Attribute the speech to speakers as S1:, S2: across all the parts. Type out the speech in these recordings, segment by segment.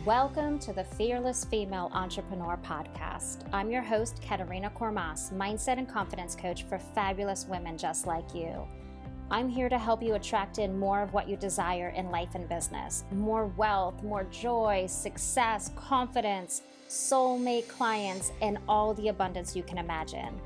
S1: Welcome to the Fearless Female Entrepreneur Podcast. I'm your host, Katerina Kormas, mindset and confidence coach for fabulous women just like you. I'm here to help you attract in more of what you desire in life and business. More wealth, more joy, success, confidence, soulmate clients, and all the abundance you can imagine.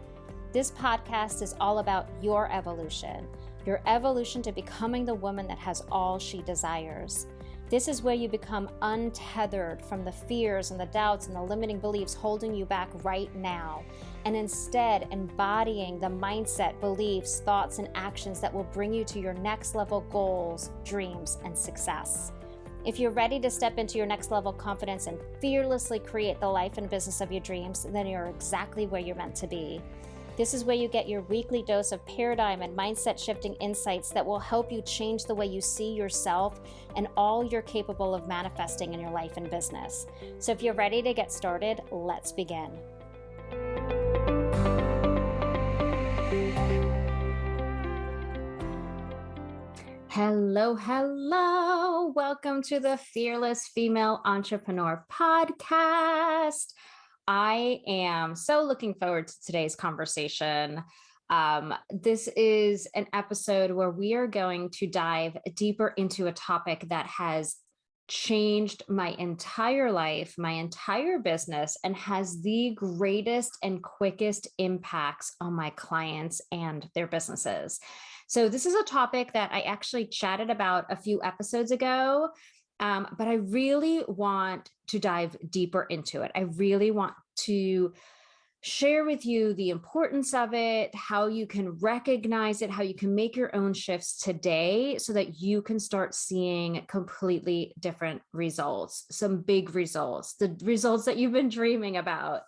S1: This podcast is all about your evolution to becoming the woman that has all she desires. This is where you become untethered from the fears and the doubts and the limiting beliefs holding you back right now, and instead embodying the mindset, beliefs, thoughts, and actions that will bring you to your next level goals, dreams, and success. If you're ready to step into your next level confidence and fearlessly create the life and business of your dreams, then you're exactly where you're meant to be. This is where you get your weekly dose of paradigm and mindset shifting insights that will help you change the way you see yourself and all you're capable of manifesting in your life and business. So if you're ready to get started, let's begin. Hello. Welcome to the Fearless Female Entrepreneur Podcast. I am so looking forward to today's conversation. This is an episode where we are going to dive deeper into a topic that has changed my entire life, my entire business, and has the greatest and quickest impacts on my clients and their businesses. So this is a topic that I actually chatted about a few episodes ago. But I really want to dive deeper into it. I really want to share with you the importance of it, how you can recognize it, how you can make your own shifts today so that you can start seeing completely different results, some big results, the results that you've been dreaming about.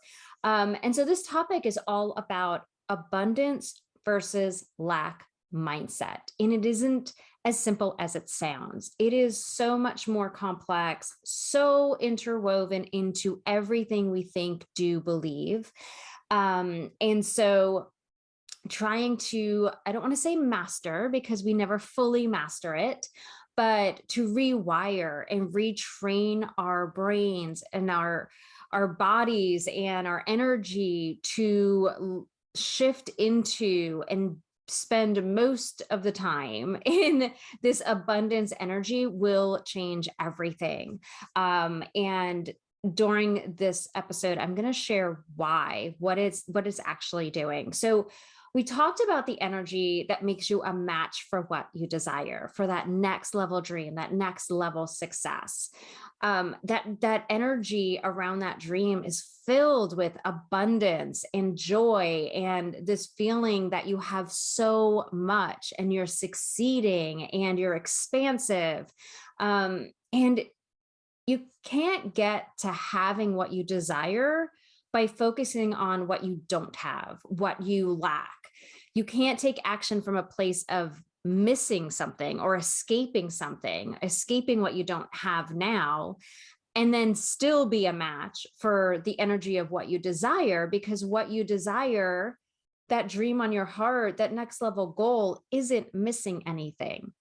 S1: And so this topic is all about abundance versus lack mindset. And it isn't as simple as it sounds. It is so much more complex, so interwoven into everything we think, do, believe. And so trying to, I don't want to say master because we never fully master it, but to rewire and retrain our brains and our bodies and our energy to shift into and spend most of the time in this abundance energy will change everything. And during this episode, I'm going to share what it's actually doing. So we talked about the energy that makes you a match for what you desire, for that next level dream, that next level success. That energy around that dream is filled with abundance and joy and this feeling that you have so much and you're succeeding and you're expansive. And you can't get to having what you desire by focusing on what you don't have, what you lack. You can't take action from a place of missing something or escaping what you don't have now, and then still be a match for the energy of what you desire, because what you desire, that dream on your heart, that next level goal isn't missing anything.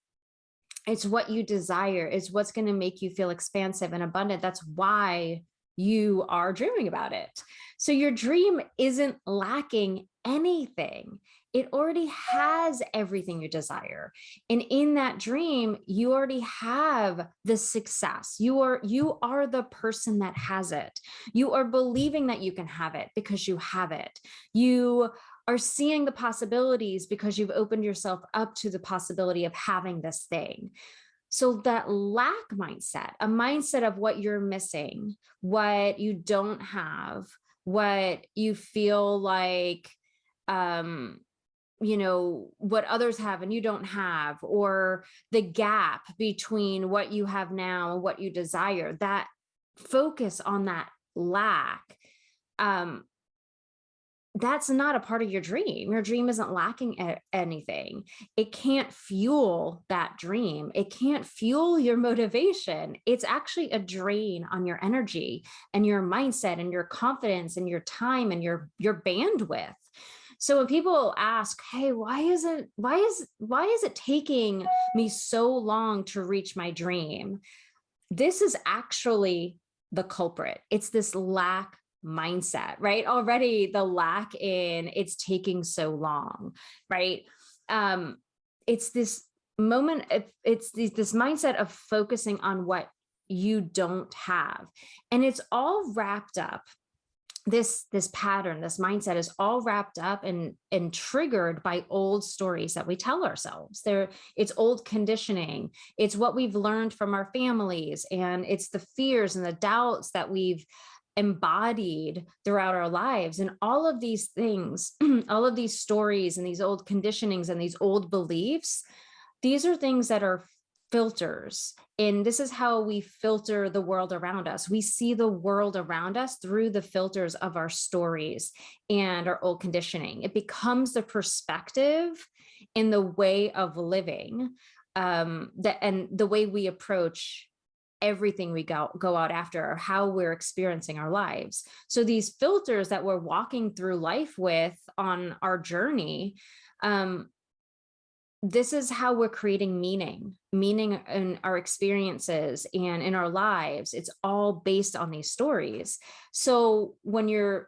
S1: It's what you desire is what's going to make you feel expansive and abundant. That's why you are dreaming about it. So your dream isn't lacking anything. It already has everything you desire. And in that dream, you already have the success. You are the person that has it. You are believing that you can have it because you have it. You are seeing the possibilities because you've opened yourself up to the possibility of having this thing. So that lack mindset, a mindset of what you're missing, what you don't have, what you feel like, what others have and you don't have, or the gap between what you have now and what you desire, that focus on that lack, that's not a part of your dream. Your dream isn't lacking anything. It can't fuel that dream. It can't fuel your motivation. It's actually a drain on your energy and your mindset and your confidence and your time and your bandwidth. So when people ask, hey, why is it taking me so long to reach my dream? This is actually the culprit. It's this lack mindset, right? Already the lack in it's taking so long, right? It's this moment, it's this mindset of focusing on what you don't have. And it's all wrapped up, this pattern, this mindset is all wrapped up and triggered by old stories that we tell ourselves. It's old conditioning. It's what we've learned from our families, and it's the fears and the doubts that we've embodied throughout our lives. And all of these things, all of these stories and these old conditionings and these old beliefs, these are things that are filters. And this is how we filter the world around us. We see the world around us through the filters of our stories and our old conditioning. It becomes the perspective in the way of living, and the way we approach everything we go out after, or how we're experiencing our lives. So these filters that we're walking through life with on our journey, this is how we're creating meaning in our experiences and in our lives. It's all based on these stories. So when you're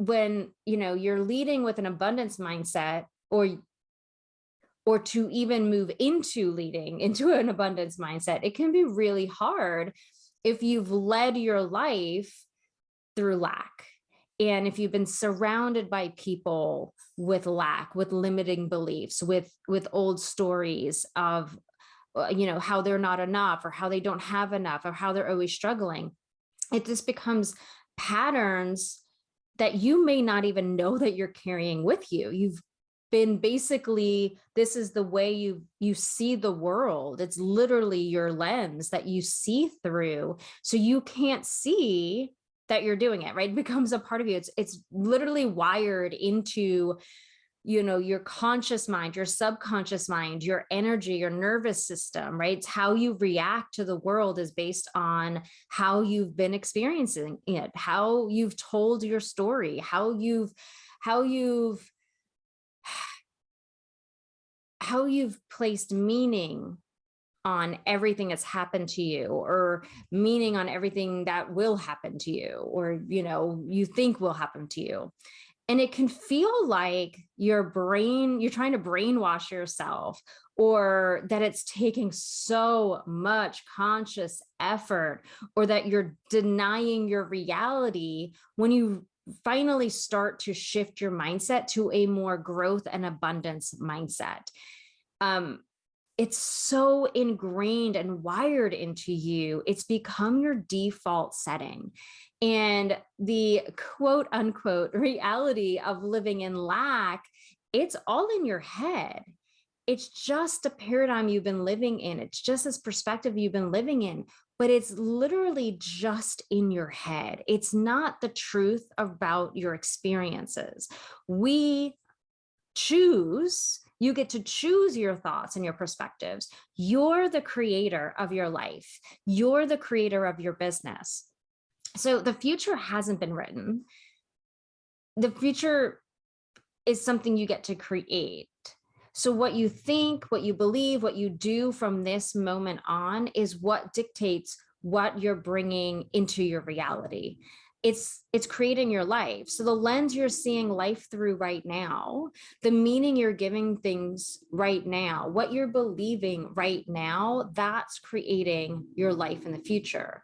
S1: leading with an abundance mindset, or to even move into leading into an abundance mindset, it can be really hard if you've led your life through lack. And if you've been surrounded by people with lack, with limiting beliefs, with old stories of, how they're not enough, or how they don't have enough, or how they're always struggling, it just becomes patterns that you may not even know that you're carrying with you. You've been basically, this is the way you see the world. It's literally your lens that you see through. So you can't see that you're doing it, right? It becomes a part of you. It's literally wired into, your conscious mind, your subconscious mind, your energy, your nervous system, right? It's how you react to the world is based on how you've been experiencing it, how you've told your story, how you've placed meaning on everything that's happened to you, or meaning on everything that will happen to you, or, you think will happen to you. And it can feel like you're trying to brainwash yourself, or that it's taking so much conscious effort, or that you're denying your reality when you finally start to shift your mindset to a more growth and abundance mindset. It's so ingrained and wired into you. It's become your default setting. And the quote unquote reality of living in lack, it's all in your head. It's just a paradigm you've been living in. It's just this perspective you've been living in, but it's literally just in your head. It's not the truth about your experiences. You get to choose your thoughts and your perspectives. You're the creator of your life. You're the creator of your business. So the future hasn't been written. The future is something you get to create. So what you think, what you believe, what you do from this moment on is what dictates what you're bringing into your reality. It's creating your life. So the lens you're seeing life through right now, the meaning you're giving things right now, what you're believing right now, that's creating your life in the future.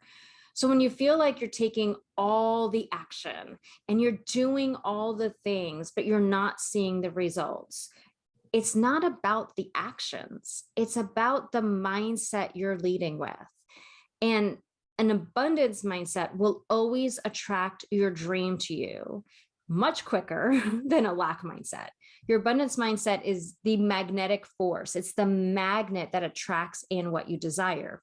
S1: So when you feel like you're taking all the action and you're doing all the things, but you're not seeing the results, it's not about the actions. It's about the mindset you're leading with. And an abundance mindset will always attract your dream to you much quicker than a lack mindset. Your abundance mindset is the magnetic force. It's the magnet that attracts in what you desire.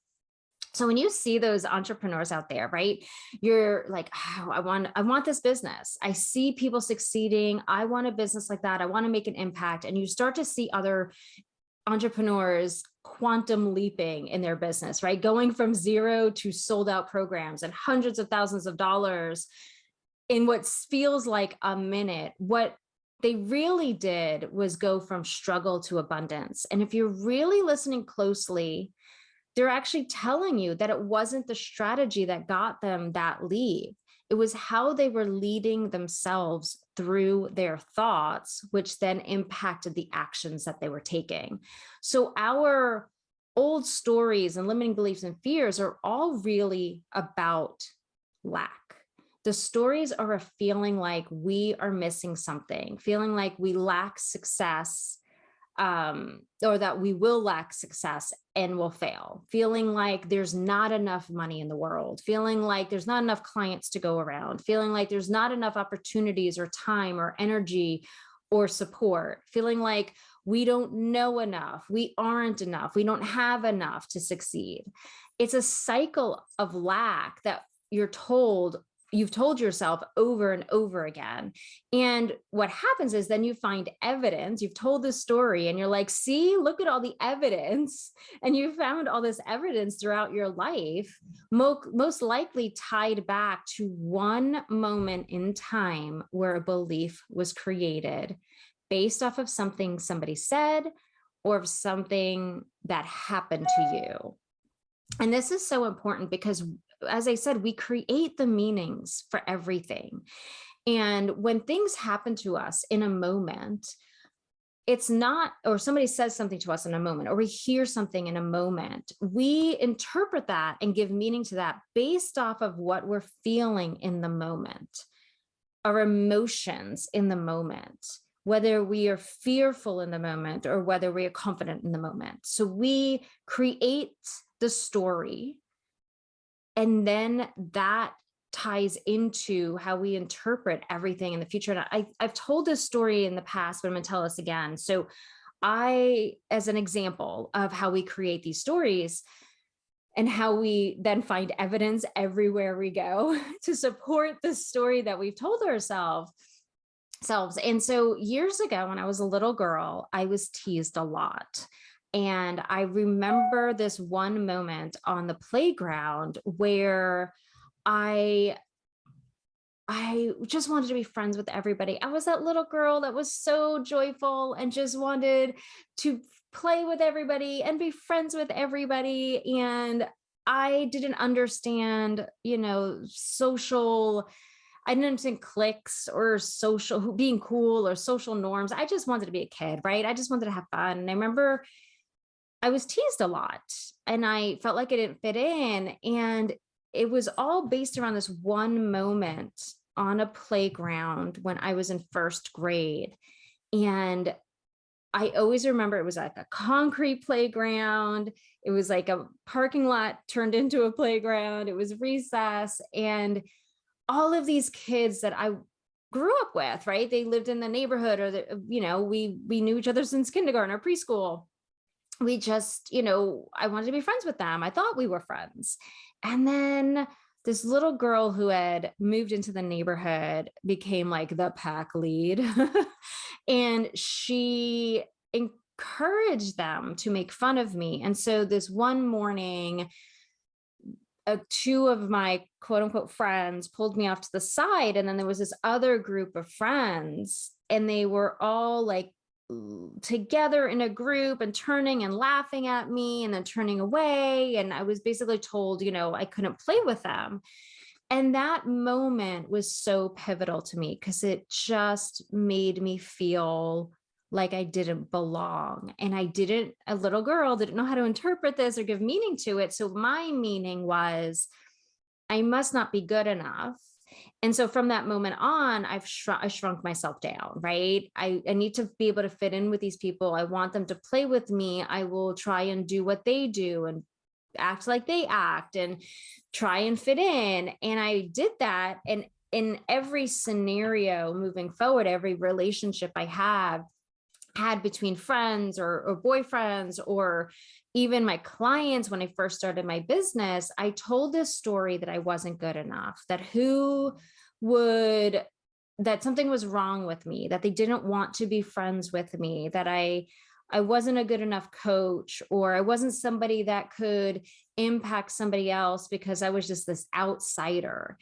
S1: So when you see those entrepreneurs out there, right, you're like, oh, I want this business. I see people succeeding. I want a business like that. I want to make an impact. And you start to see other entrepreneurs quantum leaping in their business, right? Going from zero to sold out programs and hundreds of thousands of dollars in what feels like a minute. What they really did was go from struggle to abundance. And if you're really listening closely they're actually telling you that it wasn't the strategy that got them that lead. It was how they were leading themselves through their thoughts, which then impacted the actions that they were taking. So our old stories and limiting beliefs and fears are all really about lack. The stories are a feeling like we are missing something, feeling like we lack success, or that we will lack success and will fail, feeling like there's not enough money in the world, feeling like there's not enough clients to go around, feeling like there's not enough opportunities or time or energy or support, feeling like we don't know enough, we aren't enough, we don't have enough to succeed. It's a cycle of lack that you've told yourself over and over again. And what happens is then you find evidence. You've told this story and you're like, see, look at all the evidence. And you found all this evidence throughout your life, most likely tied back to one moment in time where a belief was created based off of something somebody said or of something that happened to you. And this is so important because, as I said, we create the meanings for everything. And when things happen to us in a moment, it's not, or somebody says something to us in a moment, or we hear something in a moment, we interpret that and give meaning to that based off of what we're feeling in the moment, our emotions in the moment, whether we are fearful in the moment or whether we are confident in the moment. So we create the story, and then that ties into how we interpret everything in the future. And I've told this story in the past, but I'm going to tell this again. So as an example of how we create these stories and how we then find evidence everywhere we go to support the story that we've told ourselves. And so years ago, when I was a little girl, I was teased a lot. And I remember this one moment on the playground where I just wanted to be friends with everybody. I was that little girl that was so joyful and just wanted to play with everybody and be friends with everybody. And I didn't understand, I didn't understand cliques or social, being cool or social norms. I just wanted to be a kid, right? I just wanted to have fun. And I remember I was teased a lot and I felt like I didn't fit in. And it was all based around this one moment on a playground when I was in first grade. And I always remember it was like a concrete playground. It was like a parking lot turned into a playground. It was recess. And all of these kids that I grew up with, right? They lived in the neighborhood, or we knew each other since kindergarten or preschool. We just, I wanted to be friends with them. I thought we were friends. And then this little girl who had moved into the neighborhood became like the pack lead. And she encouraged them to make fun of me. And so this one morning, two of my quote unquote friends pulled me off to the side. And then there was this other group of friends, and they were all like together in a group and turning and laughing at me and then turning away. And I was basically told, I couldn't play with them. And that moment was so pivotal to me because it just made me feel like I didn't belong. And a little girl didn't know how to interpret this or give meaning to it. So my meaning was, I must not be good enough. And so from that moment on, I shrunk myself down, right? I need to be able to fit in with these people. I want them to play with me. I will try and do what they do and act like they act and try and fit in. And I did that. And in every scenario moving forward, every relationship I had between friends or boyfriends, or even my clients, when I first started my business, I told this story that I wasn't good enough, that something was wrong with me, that they didn't want to be friends with me, that I wasn't a good enough coach, or I wasn't somebody that could impact somebody else because I was just this outsider.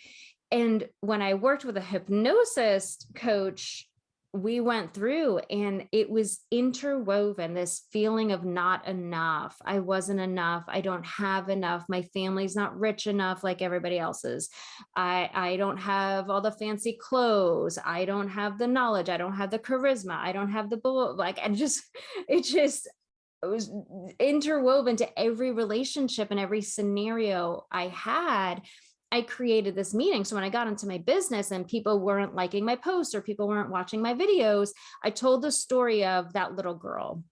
S1: And when I worked with a hypnosis coach, we went through, and it was interwoven, this feeling of not enough. I wasn't enough. I don't have enough. My family's not rich enough like everybody else's. I don't have all the fancy clothes. I don't have the knowledge. I don't have the charisma. I don't have the like, and just it was interwoven to every relationship and every scenario I had. I created this meaning. So when I got into my business and people weren't liking my posts or people weren't watching my videos, I told the story of that little girl.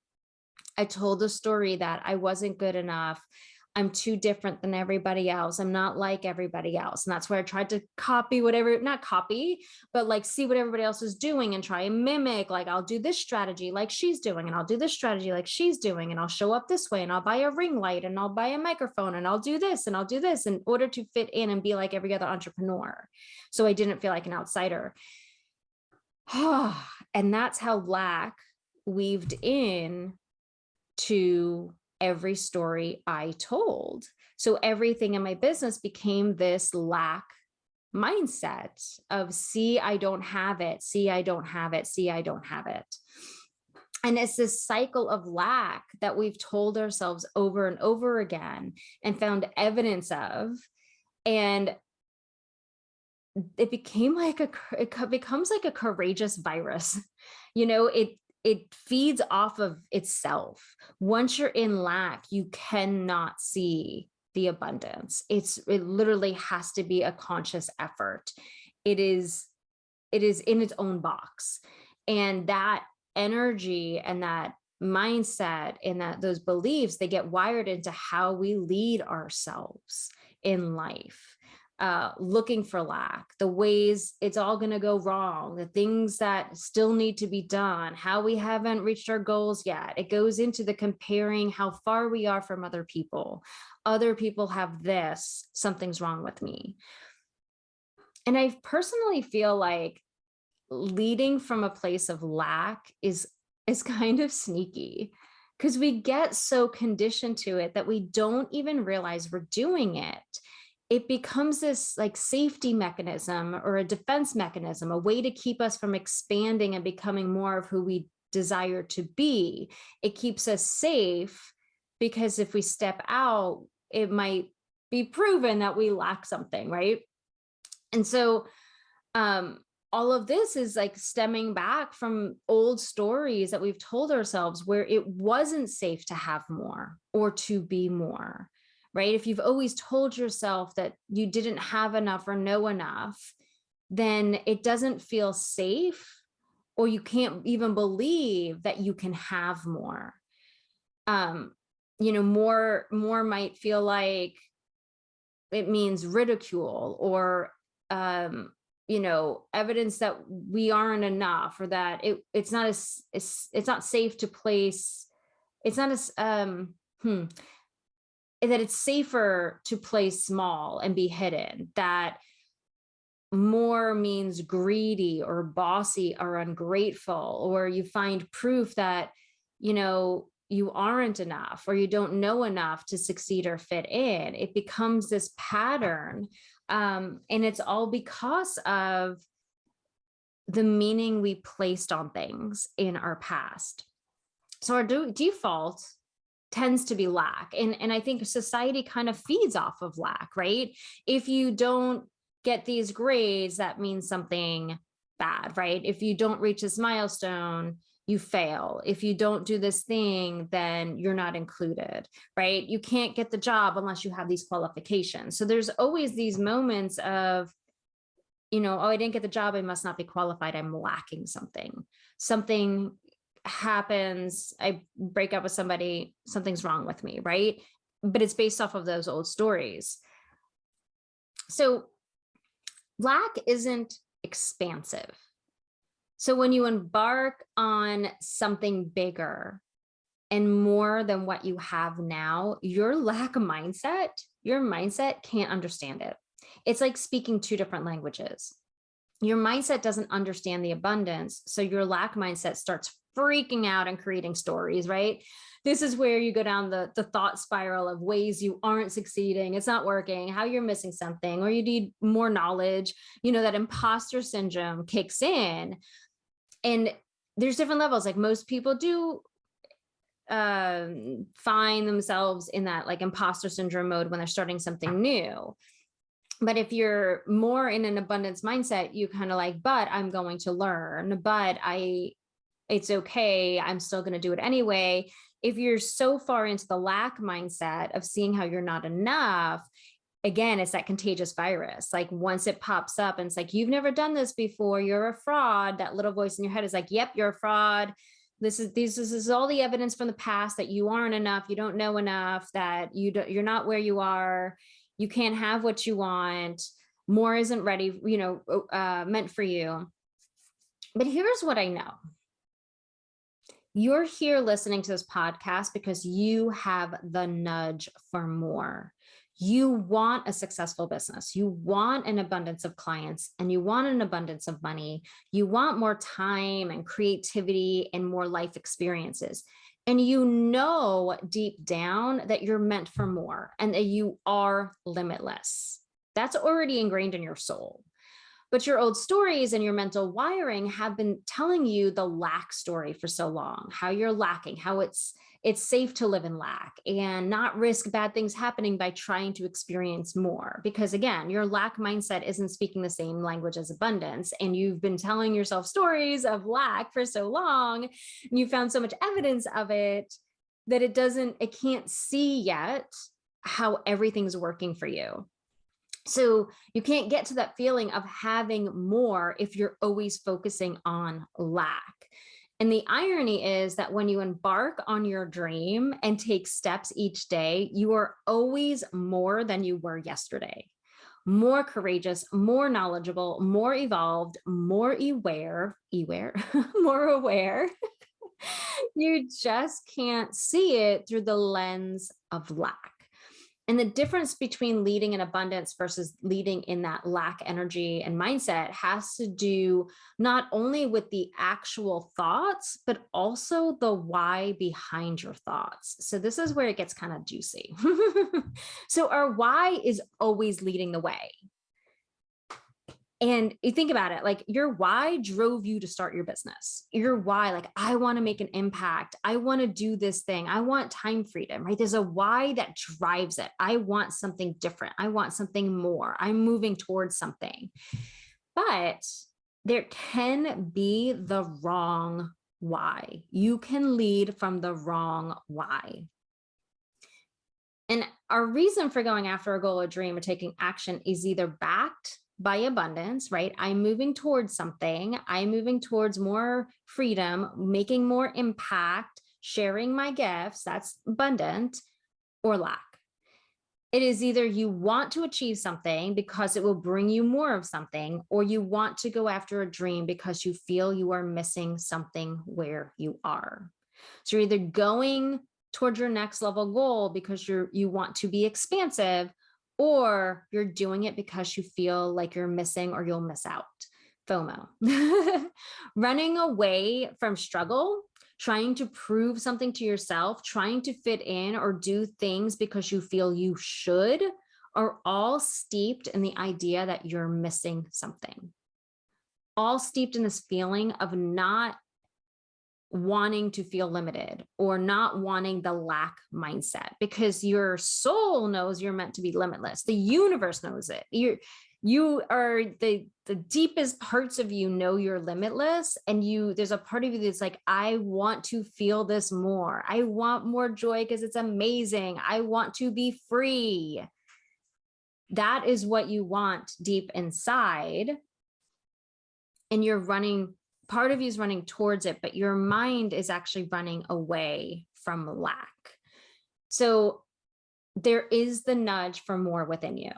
S1: I told the story that I wasn't good enough. I'm too different than everybody else. I'm not like everybody else. And that's where I tried to copy whatever, not copy, but like see what everybody else is doing and try and mimic, like I'll do this strategy like she's doing, and I'll do this strategy like she's doing, and I'll show up this way, and I'll buy a ring light, and I'll buy a microphone, and I'll do this, and I'll do this in order to fit in and be like every other entrepreneur. So I didn't feel like an outsider. And that's how lack weaved in to every story I told. So everything in my business became this lack mindset of, see, I don't have it. See, I don't have it. See, I don't have it. And it's this cycle of lack that we've told ourselves over and over again and found evidence of. And it became like it becomes like a courageous virus. It feeds off of itself. Once you're in lack, you cannot see the abundance. It literally has to be a conscious effort. It is in its own box. And that energy and that mindset and those beliefs, they get wired into how we lead ourselves in life. Looking for lack, the ways it's all going to go wrong, the things that still need to be done, how we haven't reached our goals yet. It goes into the comparing how far we are from other people. Other people have this, something's wrong with me. And I personally feel like leading from a place of lack is kind of sneaky, because we get so conditioned to it that we don't even realize we're doing it. It becomes this like safety mechanism or a defense mechanism, a way to keep us from expanding and becoming more of who we desire to be. It keeps us safe, because if we step out, it might be proven that we lack something, right? And so all of this is like stemming back from old stories that we've told ourselves where it wasn't safe to have more or to be more. Right? If you've always told yourself that you didn't have enough or know enough, then it doesn't feel safe, or you can't even believe that you can have more. More might feel like it means ridicule or, evidence that we aren't enough, or that it's not safe to place. It's not as, that it's safer to play small and be hidden, that more means greedy or bossy or ungrateful, or you find proof that, you aren't enough or you don't know enough to succeed or fit in. It becomes this pattern. And it's all because of the meaning we placed on things in our past. So our default tends to be lack. And I think society kind of feeds off of lack, right? If you don't get these grades, that means something bad, right? If you don't reach this milestone, you fail. If you don't do this thing, then you're not included, right? You can't get the job unless you have these qualifications. So there's always these moments of, oh, I didn't get the job, I must not be qualified, I'm lacking something. Something happens, I break up with somebody, something's wrong with me, right? But it's based off of those old stories. So lack isn't expansive. So when you embark on something bigger and more than what you have now, your mindset can't understand it. It's like speaking two different languages. Your mindset doesn't understand the abundance. So your lack mindset starts freaking out and creating stories, right? This is where you go down the thought spiral of ways you aren't succeeding, it's not working, how you're missing something, or you need more knowledge. That imposter syndrome kicks in. And there's different levels. Like most people do find themselves in that like imposter syndrome mode when they're starting something new. But if you're more in an abundance mindset, you kind of like, but I'm going to learn, but it's okay. I'm still going to do it anyway. If you're so far into the lack mindset of seeing how you're not enough, again, it's that contagious virus. Like once it pops up and it's like, you've never done this before, you're a fraud. That little voice in your head is like, yep, you're a fraud. This is all the evidence from the past that you aren't enough. You don't know enough, that you're not where you are. You can't have what you want. More isn't ready, meant for you. But here's what I know. You're here listening to this podcast because you have the nudge for more. You want a successful business. You want an abundance of clients, and you want an abundance of money. You want more time and creativity and more life experiences. And you know deep down that you're meant for more and that you are limitless. That's already ingrained in your soul. But your old stories and your mental wiring have been telling you the lack story for so long, how you're lacking, how it's safe to live in lack and not risk bad things happening by trying to experience more. Because again, your lack mindset isn't speaking the same language as abundance. And you've been telling yourself stories of lack for so long, and you found so much evidence of it that it can't see yet how everything's working for you. So you can't get to that feeling of having more if you're always focusing on lack. And the irony is that when you embark on your dream and take steps each day, you are always more than you were yesterday. More courageous, more knowledgeable, more evolved, more aware, more aware. You just can't see it through the lens of lack. And the difference between leading in abundance versus leading in that lack energy and mindset has to do not only with the actual thoughts, but also the why behind your thoughts. So this is where it gets kind of juicy. So our why is always leading the way. And you think about it, like your why drove you to start your business. Your why, like, I want to make an impact. I want to do this thing. I want time freedom, right? There's a why that drives it. I want something different. I want something more. I'm moving towards something. But there can be the wrong why. You can lead from the wrong why. And our reason for going after a goal or dream or taking action is either backed by abundance, right? I'm moving towards something. I'm moving towards more freedom, making more impact, sharing my gifts. That's abundant, or lack. It is either you want to achieve something because it will bring you more of something, or you want to go after a dream because you feel you are missing something where you are. So you're either going towards your next level goal because you want to be expansive, or you're doing it because you feel like you're missing or you'll miss out. FOMO. Running away from struggle, trying to prove something to yourself, trying to fit in or do things because you feel you should, are all steeped in the idea that you're missing something. All steeped in this feeling of not wanting to feel limited or not wanting the lack mindset, because your soul knows you're meant to be limitless. The universe knows it. You are the deepest parts of you know you're limitless. And there's a part of you that's like, I want to feel this more. I want more joy because it's amazing. I want to be free. That is what you want deep inside. And part of you is running towards it, but your mind is actually running away from lack. So there is the nudge for more within you.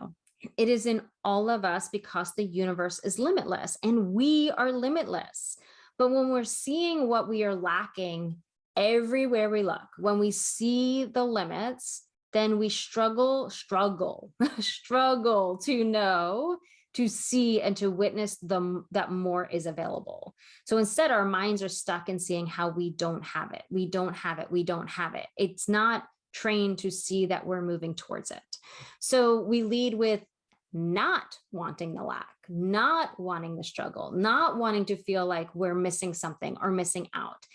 S1: It is in all of us because the universe is limitless and we are limitless. But when we're seeing what we are lacking everywhere we look, when we see the limits, then we struggle to see and to witness that more is available. So instead, our minds are stuck in seeing how we don't have it. We don't have it. We don't have it. It's not trained to see that we're moving towards it. So we lead with not wanting the lack, not wanting the struggle, not wanting to feel like we're missing something or missing out.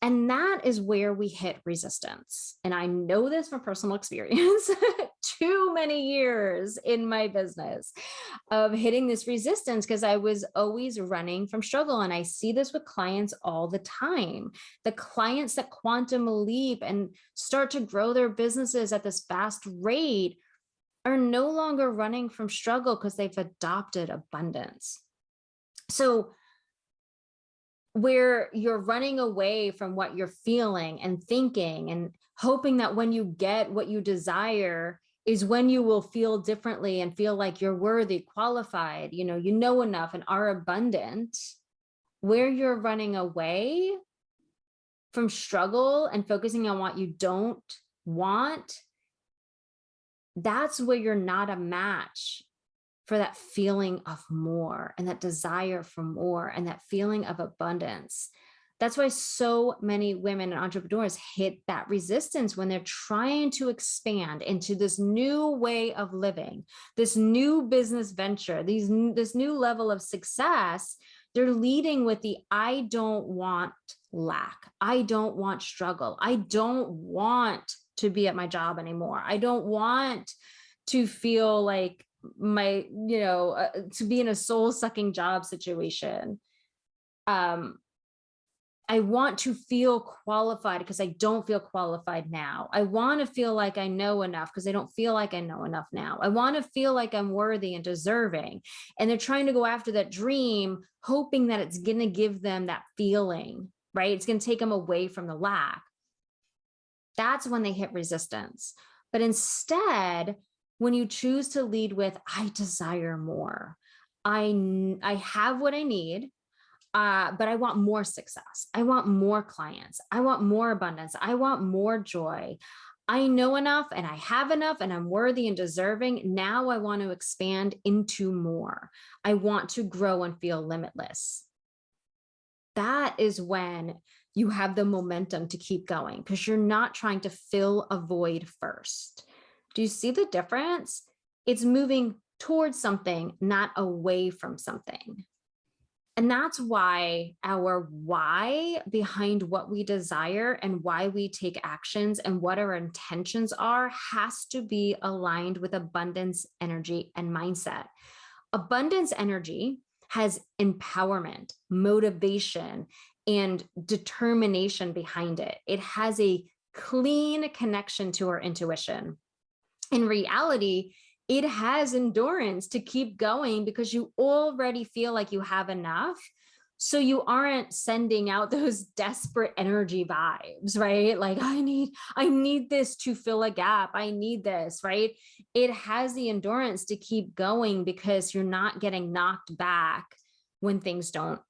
S1: And that is where we hit resistance. And I know this from personal experience, too many years in my business of hitting this resistance because I was always running from struggle. And I see this with clients all the time. The clients that quantum leap and start to grow their businesses at this fast rate are no longer running from struggle because they've adopted abundance. So where you're running away from what you're feeling and thinking and hoping that when you get what you desire is when you will feel differently and feel like you're worthy, qualified, you know enough and are abundant, where you're running away from struggle and focusing on what you don't want, that's where you're not a match for that feeling of more and that desire for more and that feeling of abundance. That's why so many women and entrepreneurs hit that resistance when they're trying to expand into this new way of living, this new business venture, this new level of success. They're leading with the, I don't want lack. I don't want struggle. I don't want to be at my job anymore. I don't want to feel like to be in a soul-sucking job situation. I want to feel qualified because I don't feel qualified now. I want to feel like I know enough because I don't feel like I know enough now. I want to feel like I'm worthy and deserving. And they're trying to go after that dream, hoping that it's going to give them that feeling, right? It's going to take them away from the lack. That's when they hit resistance. But instead, when you choose to lead with, I desire more, I have what I need, but I want more success. I want more clients. I want more abundance. I want more joy. I know enough and I have enough and I'm worthy and deserving. Now I want to expand into more. I want to grow and feel limitless. That is when you have the momentum to keep going because you're not trying to fill a void first. Do you see the difference? It's moving towards something, not away from something. And that's why our why behind what we desire and why we take actions and what our intentions are has to be aligned with abundance, energy, and mindset. Abundance energy has empowerment, motivation, and determination behind it. It has a clean connection to our intuition. In reality, it has endurance to keep going because you already feel like you have enough. So you aren't sending out those desperate energy vibes, right? Like, I need this to fill a gap. I need this, right? It has the endurance to keep going because you're not getting knocked back when things don't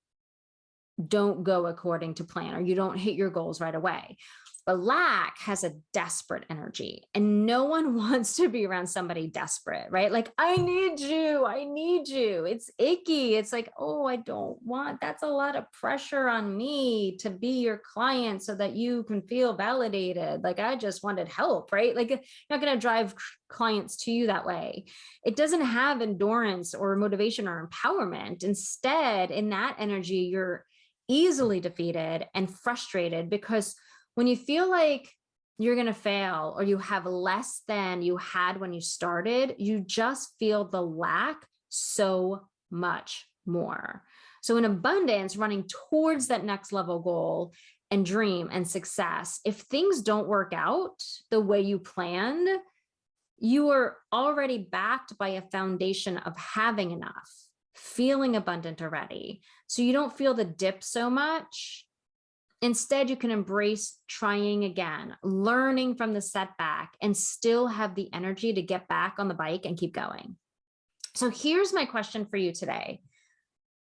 S1: go according to plan or you don't hit your goals right away. But lack has a desperate energy and no one wants to be around somebody desperate, right? Like, I need you. I need you. It's icky. It's like, oh, I don't want, that's a lot of pressure on me to be your client so that you can feel validated. Like, I just wanted help, right? Like, you're not going to drive clients to you that way. It doesn't have endurance or motivation or empowerment. Instead, in that energy, you're easily defeated and frustrated because when you feel like you're going to fail or you have less than you had when you started, you just feel the lack so much more. So in abundance, running towards that next level goal and dream and success, if things don't work out the way you planned, you are already backed by a foundation of having enough, feeling abundant already. So you don't feel the dip so much. Instead, you can embrace trying again, learning from the setback, and still have the energy to get back on the bike and keep going. So here's my question for you today.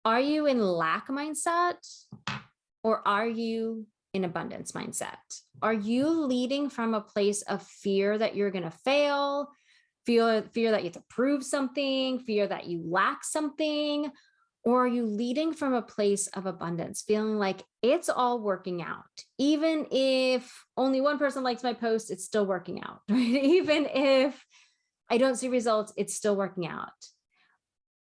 S1: Are you in lack mindset or are you in abundance mindset? Are you leading from a place of fear that you're going to fail, fear that you have to prove something, fear that you lack something? Or are you leading from a place of abundance, feeling like it's all working out? Even if only one person likes my post, it's still working out, right? Even if I don't see results, it's still working out.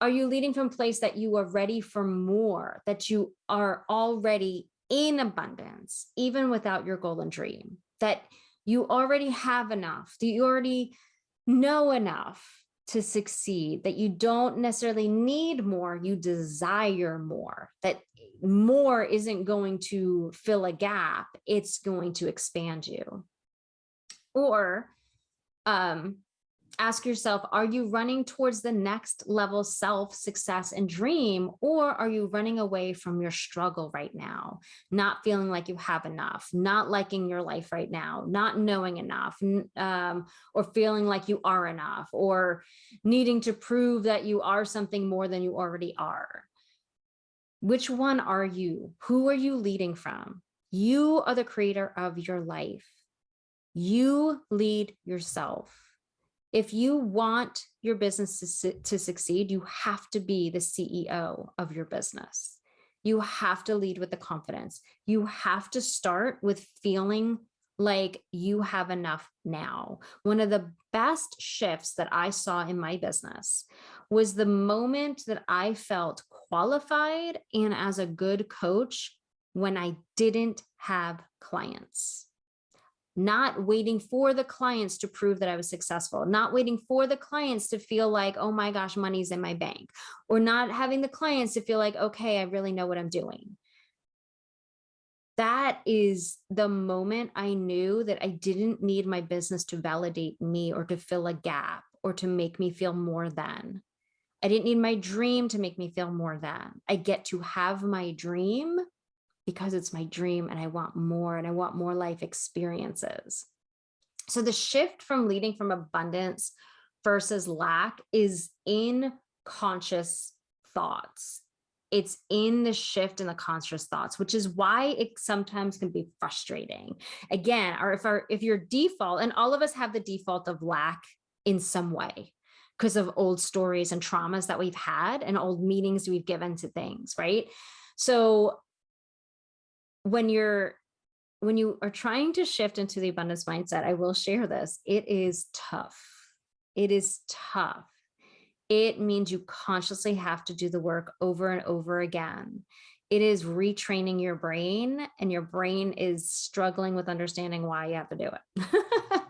S1: Are you leading from a place that you are ready for more, that you are already in abundance, even without your goal and dream, that you already have enough, that you already know enough to succeed, that you don't necessarily need more, you desire more, that more isn't going to fill a gap, it's going to expand you? Or ask yourself, are you running towards the next level self, success, and dream? Or are you running away from your struggle right now, not feeling like you have enough, not liking your life right now, not knowing enough, or feeling like you are enough, or needing to prove that you are something more than you already are? Which one are you? Who are you leading from? You are the creator of your life. You lead yourself. If you want your business to succeed, you have to be the CEO of your business. You have to lead with the confidence. You have to start with feeling like you have enough now. One of the best shifts that I saw in my business was the moment that I felt qualified and as a good coach when I didn't have clients. Not waiting for the clients to prove that I was successful, not waiting for the clients to feel like, oh my gosh, money's in my bank, or not having the clients to feel like, okay, I really know what I'm doing. That is the moment I knew that I didn't need my business to validate me or to fill a gap or to make me feel more than. I didn't need my dream to make me feel more than. I get to have my dream because it's my dream and I want more, and I want more life experiences. So the shift from leading from abundance versus lack is in conscious thoughts. It's in the shift in the conscious thoughts, which is why it sometimes can be frustrating. Again, or if your default, and all of us have the default of lack in some way because of old stories and traumas that we've had and old meanings we've given to things, right? So when you are trying to shift into the abundance mindset, I will share this. It is tough. It is tough. It means you consciously have to do the work over and over again. It is retraining your brain, and your brain is struggling with understanding why you have to do it.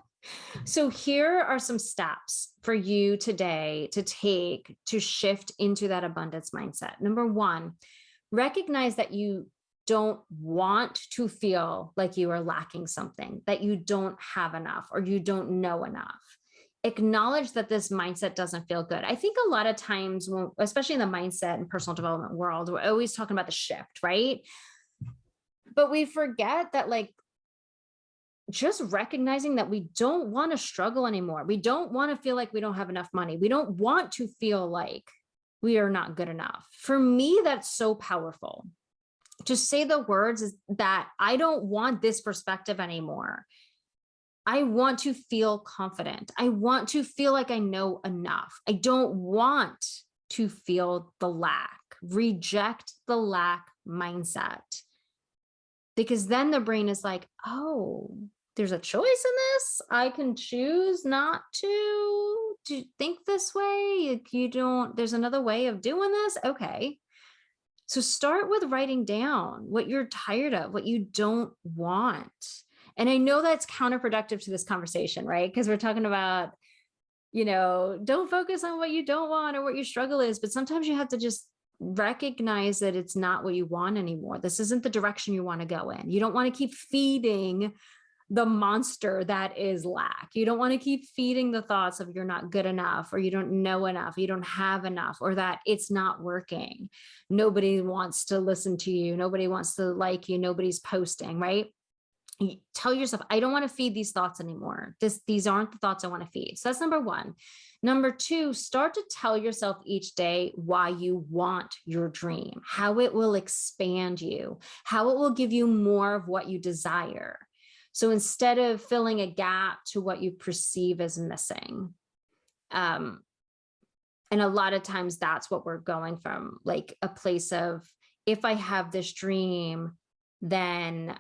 S1: So here are some steps for you today to take to shift into that abundance mindset. Number one, recognize that you don't want to feel like you are lacking something, that you don't have enough, or you don't know enough. Acknowledge that this mindset doesn't feel good. I think a lot of times, especially in the mindset and personal development world, we're always talking about the shift, right? But we forget that, like, just recognizing that we don't want to struggle anymore. We don't want to feel like we don't have enough money. We don't want to feel like we are not good enough. For me, that's so powerful. To say the words is that I don't want this perspective anymore. I want to feel confident. I want to feel like I know enough. I don't want to feel the lack. Reject the lack mindset. Because then the brain is like, oh, there's a choice in this. I can choose not to think this way. There's another way of doing this. Okay. So start with writing down what you're tired of, what you don't want. And I know that's counterproductive to this conversation, right? Because we're talking about, don't focus on what you don't want or what your struggle is, but sometimes you have to just recognize that it's not what you want anymore. This isn't the direction you want to go in. You don't want to keep feeding the monster that is lack. You don't want to keep feeding the thoughts of you're not good enough, or you don't know enough, you don't have enough, or that it's not working. Nobody wants to listen to you. Nobody wants to like you. Nobody's posting, right? You tell yourself, I don't want to feed these thoughts anymore. These aren't the thoughts I want to feed. So that's number one. Number two, start to tell yourself each day why you want your dream, how it will expand you, how it will give you more of what you desire. So instead of filling a gap to what you perceive as missing, and a lot of times that's what we're going from, like a place of, if I have this dream, then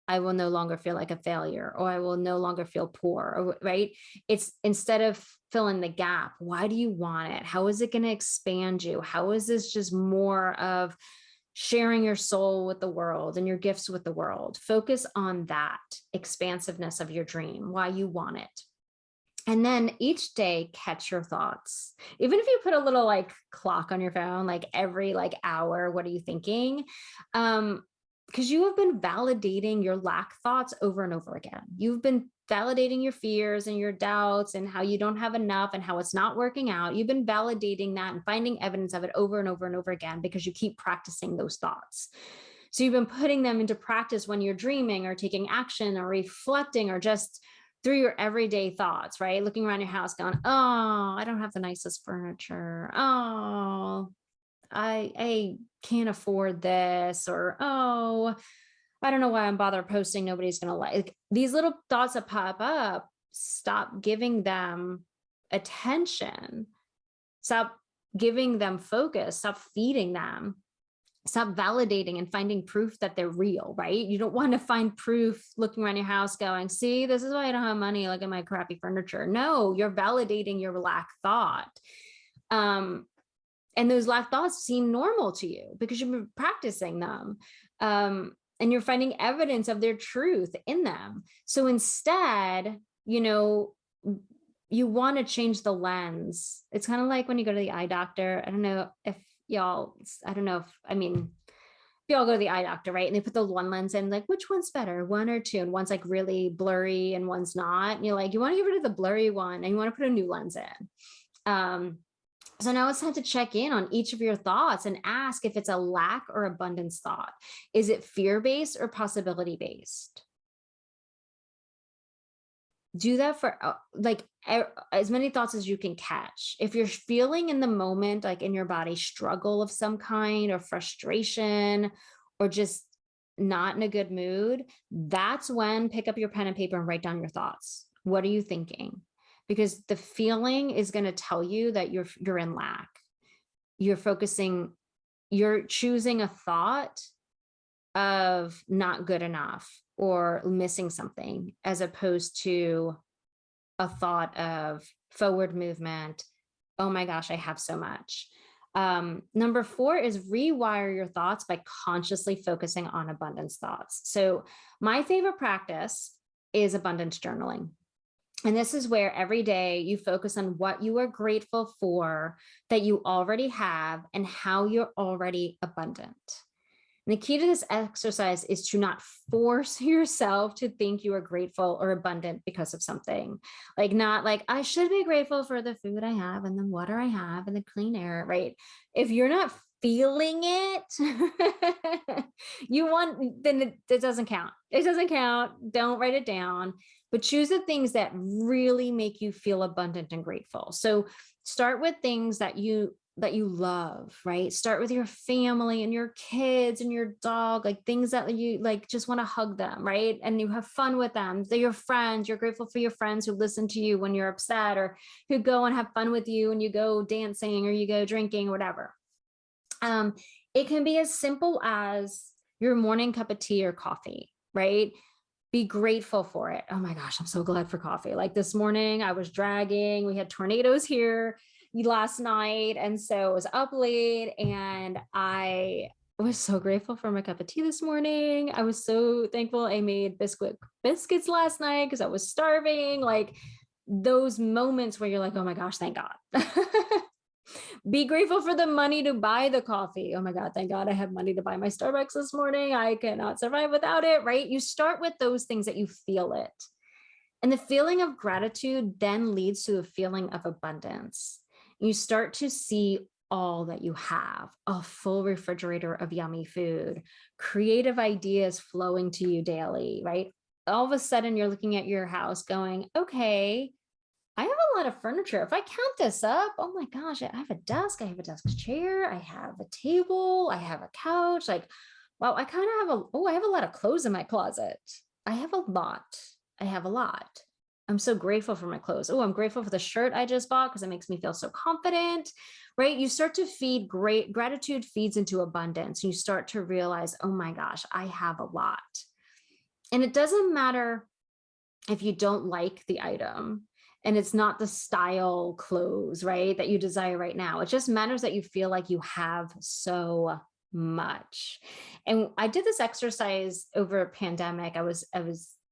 S1: I will no longer feel like a failure, or I will no longer feel poor, or right. It's instead of fill in the gap, why do you want it? How is it going to expand you? How is this just more of sharing your soul with the world and your gifts with the world? Focus on that expansiveness of your dream, why you want it. And then each day, catch your thoughts. Even if you put a little like clock on your phone, like every like hour, what are you thinking? Because you have been validating your lack thoughts over and over again. You've been validating your fears and your doubts and how you don't have enough and how it's not working out. You've been validating that and finding evidence of it over and over and over again because you keep practicing those thoughts. So you've been putting them into practice when you're dreaming or taking action or reflecting or just through your everyday thoughts, right? Looking around your house going, oh, I don't have the nicest furniture. Oh, I can't afford this, or oh, I don't know why I'm bothered posting. Nobody's gonna like these little thoughts that pop up. Stop giving them attention. Stop giving them focus. Stop feeding them. Stop validating and finding proof that they're real, right? You don't want to find proof looking around your house going, see, this is why I don't have money. Look at my crappy furniture. No, you're validating your lack thought. And those lack thoughts seem normal to you because you've been practicing them. And you're finding evidence of their truth in them. So instead, you want to change the lens. It's kind of like when you go to the eye doctor. I don't know if y'all go to the eye doctor, right? And they put the one lens in, like, which one's better, one or two? And one's like really blurry and one's not. And you're like, you want to get rid of the blurry one and you want to put a new lens in. So now it's time to check in on each of your thoughts and ask if it's a lack or abundance thought. Is it fear-based or possibility-based? Do that for like as many thoughts as you can catch. If you're feeling in the moment, like in your body, struggle of some kind or frustration or just not in a good mood, that's when pick up your pen and paper and write down your thoughts. What are you thinking? Because the feeling is going to tell you that you're in lack. You're choosing a thought of not good enough or missing something, as opposed to a thought of forward movement. Oh my gosh, I have so much. Number 4 is rewire your thoughts by consciously focusing on abundance thoughts. So my favorite practice is abundance journaling. And this is where every day you focus on what you are grateful for that you already have and how you're already abundant. And the key to this exercise is to not force yourself to think you are grateful or abundant because of something. Like, not like, I should be grateful for the food I have and the water I have and the clean air, right? If you're not feeling it, then it doesn't count. It doesn't count. Don't write it down, but choose the things that really make you feel abundant and grateful. So start with things that you love, right? Start with your family and your kids and your dog, like things that you like, just want to hug them, right? And you have fun with them. They're your friends. You're grateful for your friends who listen to you when you're upset, or who go and have fun with you and you go dancing or you go drinking or whatever. It can be as simple as your morning cup of tea or coffee, right? Be grateful for it. Oh my gosh, I'm so glad for coffee. Like this morning I was dragging, we had tornadoes here last night. And so it was up late and I was so grateful for my cup of tea this morning. I was so thankful I made biscuits last night because I was starving. Like those moments where you're like, oh my gosh, thank God. Be grateful for the money to buy the coffee. Oh my God, thank God I have money to buy my Starbucks this morning. I cannot survive without it, right? You start with those things that you feel it. And the feeling of gratitude then leads to a feeling of abundance. You start to see all that you have, a full refrigerator of yummy food, creative ideas flowing to you daily, right? All of a sudden you're looking at your house going, okay, I have a lot of furniture. If I count this up, oh my gosh, I have a desk, I have a desk chair, I have a table, I have a couch. Like, wow, I kind of have I have a lot of clothes in my closet. I have a lot. I'm so grateful for my clothes. Oh, I'm grateful for the shirt I just bought because it makes me feel so confident, right? You start to feed gratitude feeds into abundance. You start to realize, oh my gosh, I have a lot. And it doesn't matter if you don't like the item and it's not the style clothes, right, that you desire right now. It just matters that you feel like you have so much. And I did this exercise over a pandemic. I was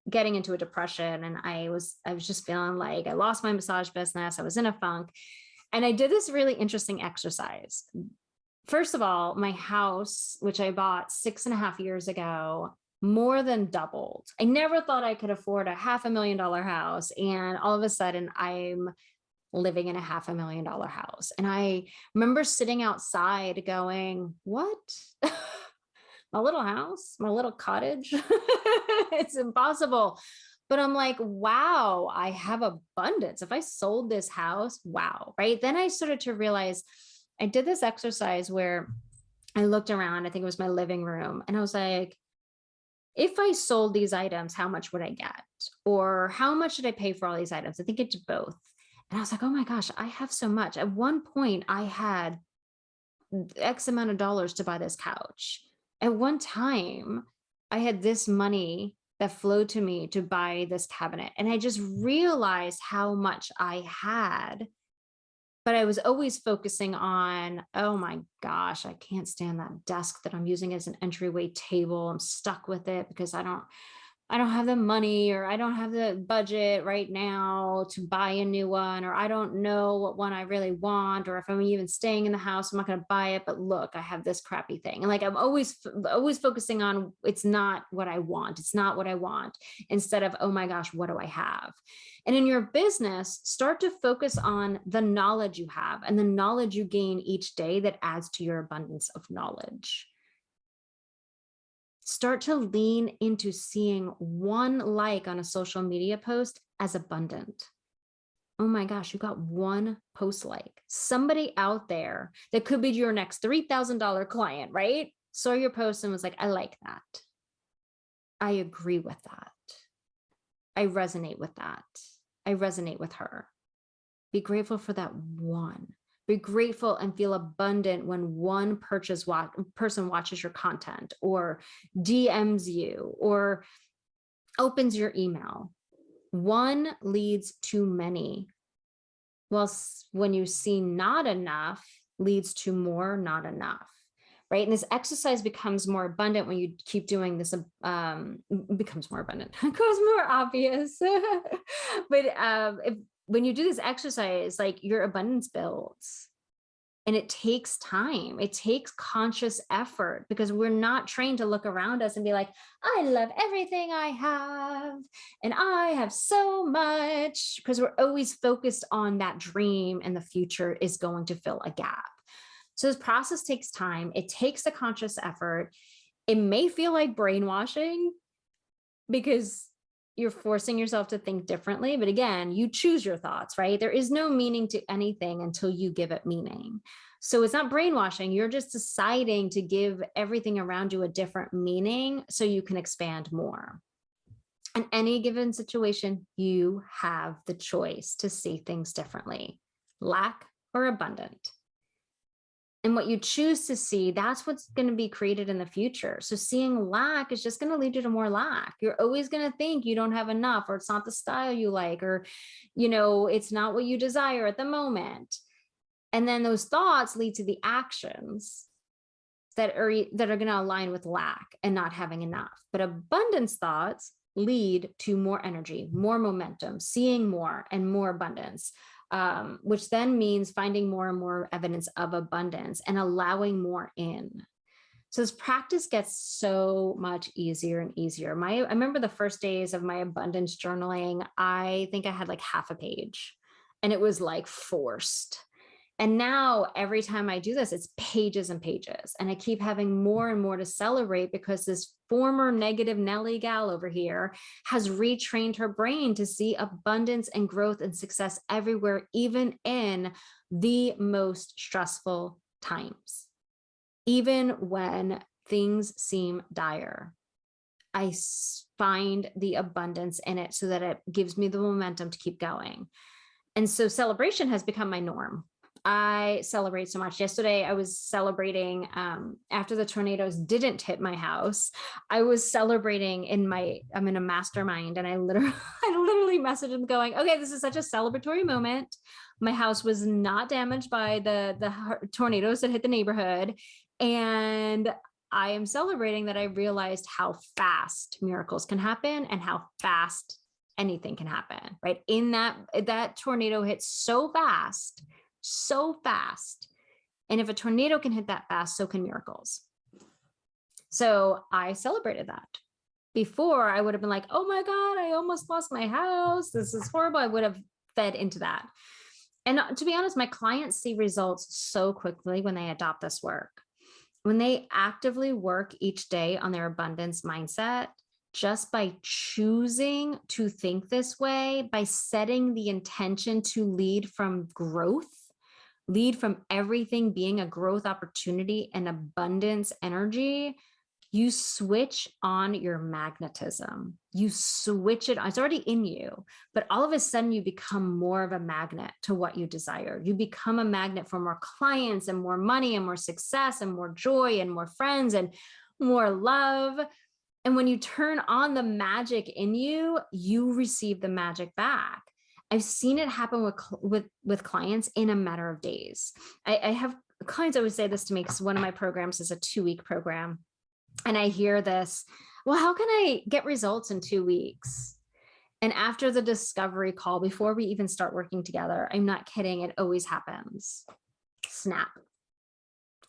S1: getting into a depression, and I was just feeling like I lost my massage business. I was in a funk. And I did this really interesting exercise. First of all, my house, which I bought 6.5 years ago, more than doubled. I never thought I could afford a $500,000 house. And all of a sudden, I'm living in a $500,000 house. And I remember sitting outside going, what? My little house, my little cottage. It's impossible. But I'm like, wow, I have abundance. If I sold this house, wow. Right. Then I started to realize I did this exercise where I looked around, I think it was my living room, and I was like, if I sold these items, how much would I get? Or how much should I pay for all these items? I think it did both. And I was like, oh my gosh, I have so much. At one point, I had X amount of dollars to buy this couch. At one time, I had this money that flowed to me to buy this cabinet. And I just realized how much I had. But I was always focusing on, oh my gosh, I can't stand that desk that I'm using as an entryway table. I'm stuck with it because I don't have the money, or I don't have the budget right now to buy a new one, or I don't know what one I really want, or if I'm even staying in the house, I'm not going to buy it. But look, I have this crappy thing. And like, I'm always focusing on, it's not what I want. It's not what I want, instead of, oh my gosh, what do I have? And in your business, start to focus on the knowledge you have and the knowledge you gain each day that adds to your abundance of knowledge. Start to lean into seeing one like on a social media post as abundant. Oh my gosh, you got one post like. Somebody out there that could be your next $3,000 client, right? Saw your post and was like, I like that. I agree with that. I resonate with that. I resonate with her. Be grateful for that one. Be grateful and feel abundant when one person watches your content, or DMs you, or opens your email. One leads to many. Well, when you see not enough, leads to more not enough. Right. And this exercise becomes more abundant when you keep doing this, becomes more abundant, it goes more obvious. But when you do this exercise, like, your abundance builds. And it takes time. It takes conscious effort, because we're not trained to look around us and be like, I love everything I have, and I have so much, because we're always focused on that dream, and the future is going to fill a gap. So this process takes time. It takes the conscious effort. It may feel like brainwashing, because you're forcing yourself to think differently. But again, you choose your thoughts, right? There is no meaning to anything until you give it meaning. So it's not brainwashing. You're just deciding to give everything around you a different meaning so you can expand more. In any given situation, you have the choice to see things differently, lack or abundant. And what you choose to see, that's what's going to be created in the future. So seeing lack is just going to lead you to more lack. You're always going to think you don't have enough, or it's not the style you like, or, it's not what you desire at the moment. And then those thoughts lead to the actions that are going to align with lack and not having enough. But abundance thoughts lead to more energy, more momentum, seeing more and more abundance. Which then means finding more and more evidence of abundance and allowing more in. So this practice gets so much easier and easier. I remember the first days of my abundance journaling, I think I had like half a page, and it was like forced. And now every time I do this, it's pages and pages. And I keep having more and more to celebrate, because this former negative Nelly gal over here has retrained her brain to see abundance and growth and success everywhere, even in the most stressful times. Even when things seem dire, I find the abundance in it so that it gives me the momentum to keep going. And so celebration has become my norm. I celebrate so much. Yesterday, I was celebrating after the tornadoes didn't hit my house. I was celebrating I'm in a mastermind, and I literally, I literally messaged him going, okay, this is such a celebratory moment. My house was not damaged by the tornadoes that hit the neighborhood. And I am celebrating that I realized how fast miracles can happen and how fast anything can happen, right? In that tornado hit so fast. And if a tornado can hit that fast, so can miracles. So I celebrated that. Before, I would have been like, oh my God, I almost lost my house. This is horrible. I would have fed into that. And to be honest, my clients see results so quickly when they adopt this work. When they actively work each day on their abundance mindset, just by choosing to think this way, by setting the intention to lead from growth, lead from everything being a growth opportunity and abundance energy, you switch on your magnetism. You switch it on. It's already in you, but all of a sudden you become more of a magnet to what you desire. You become a magnet for more clients and more money and more success and more joy and more friends and more love. And when you turn on the magic in you, you receive the magic back. I've seen it happen with clients in a matter of days. I have clients always say this to me because one of my programs is a 2-week program. And I hear this, well, how can I get results in 2 weeks? And after the discovery call, before we even start working together, I'm not kidding, it always happens. Snap.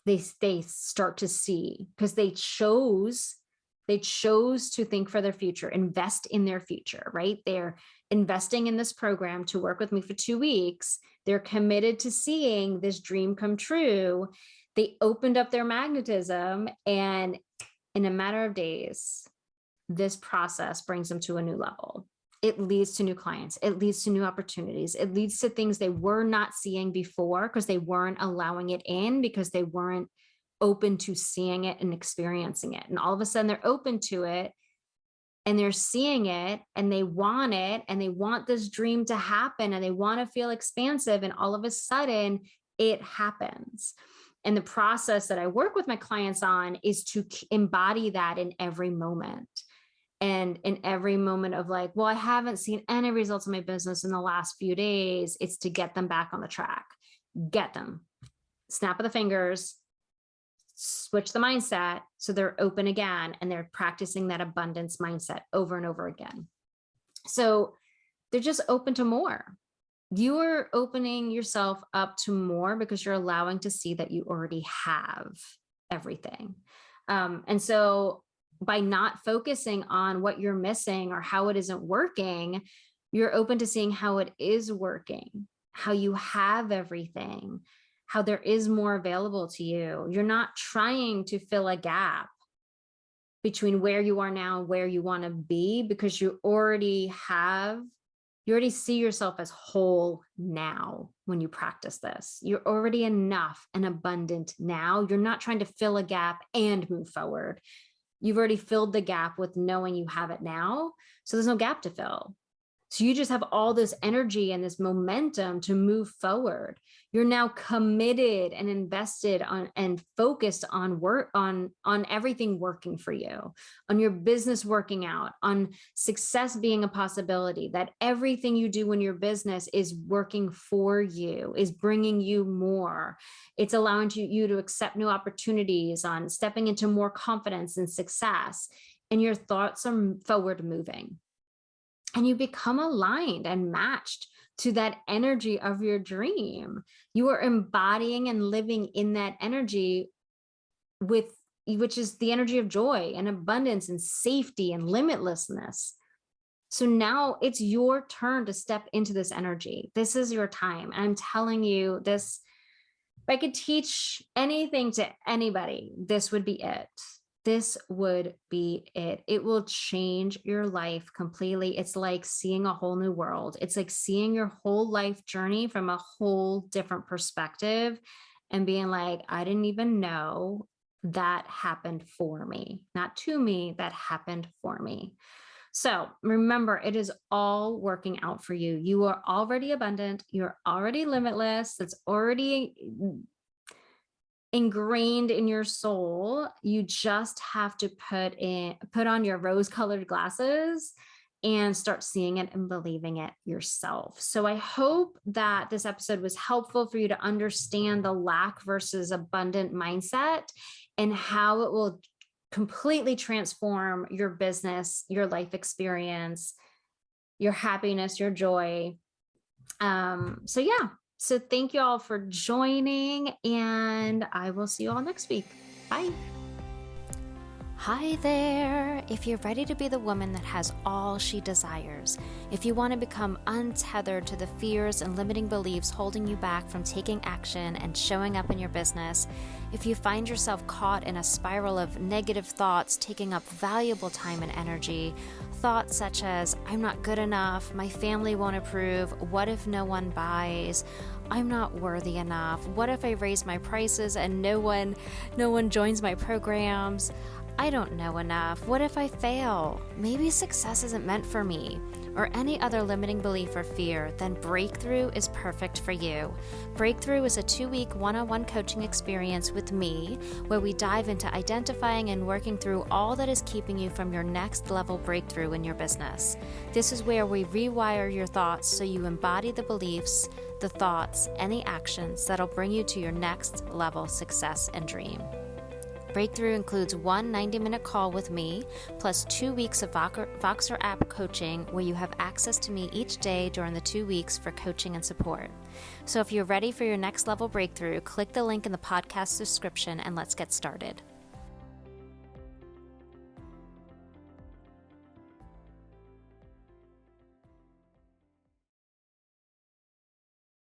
S1: They start to see because they chose to think for their future, invest in their future, right? They're investing in this program to work with me for 2 weeks. They're committed to seeing this dream come true. They opened up their magnetism, and in a matter of days, this process brings them to a new level. It leads to new clients. It leads to new opportunities. It leads to things they were not seeing before because they weren't allowing it in, because they weren't open to seeing it and experiencing it. And all of a sudden they're open to it and they're seeing it and they want this dream to happen and they want to feel expansive. And all of a sudden it happens. And the process that I work with my clients on is to embody that in every moment. And in every moment of like, well, I haven't seen any results in my business in the last few days, it's to get them back on the track, get them, snap of the fingers, switch the mindset so they're open again and they're practicing that abundance mindset over and over again. So they're just open to more. You are opening yourself up to more because you're allowing to see that you already have everything. And so by not focusing on what you're missing or how it isn't working, you're open to seeing how it is working, how you have everything, how there is more available to you. You're not trying to fill a gap between where you are now and where you want to be, because you already see yourself as whole now when you practice this. You're already enough and abundant now. You're not trying to fill a gap and move forward. You've already filled the gap with knowing you have it now. So there's no gap to fill. So you just have all this energy and this momentum to move forward. You're now committed and invested on and focused on work, on everything working for you, on your business working out, on success being a possibility, that everything you do in your business is working for you, is bringing you more. It's allowing you to accept new opportunities, on stepping into more confidence and success, and your thoughts are forward moving. And you become aligned and matched to that energy of your dream. You are embodying and living in that energy which is the energy of joy and abundance and safety and limitlessness. So now it's your turn to step into this energy. This is your time. And I'm telling you this, if I could teach anything to anybody, this would be it. This would be it. It will change your life completely. It's like seeing a whole new world. It's like seeing your whole life journey from a whole different perspective and being like, I didn't even know that happened for me. Not to me, that happened for me. So remember, it is all working out for you. You are already abundant. You're already limitless. It's already ingrained in your soul. You just have to put on your rose-colored glasses and start seeing it and believing it yourself. So I hope that this episode was helpful for you to understand the lack versus abundant mindset and how it will completely transform your business, your life experience, your happiness, your joy. So thank you all for joining, and I will see you all next week. Bye.
S2: Hi there! If you're ready to be the woman that has all she desires, if you want to become untethered to the fears and limiting beliefs holding you back from taking action and showing up in your business, if you find yourself caught in a spiral of negative thoughts taking up valuable time and energy, thoughts such as, I'm not good enough, my family won't approve, what if no one buys, I'm not worthy enough, what if I raise my prices and no one joins my programs, I don't know enough. What if I fail? Maybe success isn't meant for me. Or any other limiting belief or fear, then Breakthrough is perfect for you. Breakthrough is a 2-week one-on-one coaching experience with me, where we dive into identifying and working through all that is keeping you from your next level breakthrough in your business. This is where we rewire your thoughts so you embody the beliefs, the thoughts, and the actions that'll bring you to your next level success and dream. Breakthrough includes one 90-minute call with me, plus 2 weeks of Voxer app coaching where you have access to me each day during the 2 weeks for coaching and support. So if you're ready for your next level breakthrough, click the link in the podcast description and let's get started.